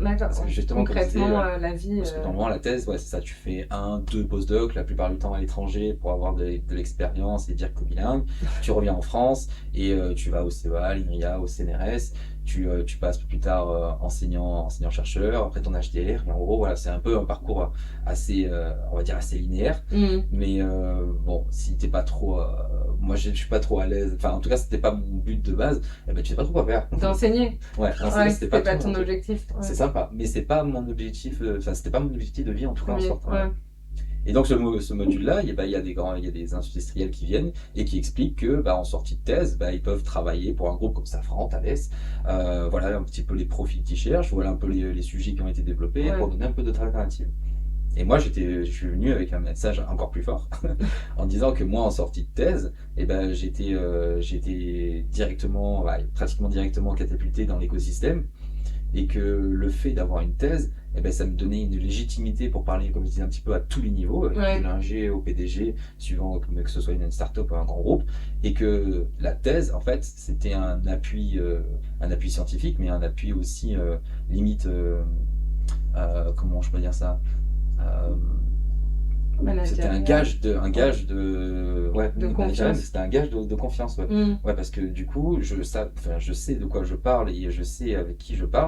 D'accord, Parce que ouais. justement, comme je disais, Concrètement, la vie, parce que normalement, la thèse, ouais, c'est ça, tu fais un, deux postdocs, la plupart du temps à l'étranger pour avoir de l'expérience et dire que bilingue. Tu reviens en France et tu vas au CEA, à l'INRIA, au CNRS. Tu passes plus tard enseignant-chercheur, après ton HDR. Et en gros, voilà, c'est un peu un parcours assez, on va dire, assez linéaire. mmh, Mais bon, si t'es pas trop. Moi, je suis pas trop à l'aise. Enfin, en tout cas, c'était pas mon but de base. Eh ben, tu sais pas trop quoi faire. d'enseigner. Ouais, enseigner, Ouais, c'était pas c'était pas trop mon ton truc. objectif, C'est ouais. sympa, mais c'est pas mon objectif. Enfin, c'était pas mon objectif de vie en tout cas en Premier, sortant. Ouais. ouais. Et donc ce module-là, il y a des grands, il y a des industriels qui viennent et qui expliquent que, bah, en sortie de thèse, bah, ils peuvent travailler pour un groupe comme Safran, Thales. Voilà un petit peu les profils qu'ils cherchent, voilà un peu les sujets qui ont été développés pour Ouais. donner un peu d'autres alternatives. Et moi, je suis venu avec un message encore plus fort, en disant que moi, en sortie de thèse, eh ben, j'étais directement, ouais, pratiquement directement catapulté dans l'écosystème, et que le fait d'avoir une thèse, eh ben, ça me donnait une légitimité pour parler, comme je disais, un petit peu à tous les niveaux, de Ouais. l'ingé au PDG, suivant que ce soit une start-up ou un grand groupe, et que la thèse, en fait, c'était un appui scientifique, mais un appui aussi limite, comment je peux dire ça, euh, c'était Managérial, un ouais, gage de, ouais, de managérial, mais confiance. c'était un gage de confiance, ouais. Mmh. Ouais, parce que du coup, enfin, je sais de quoi je parle et je sais avec qui je parle.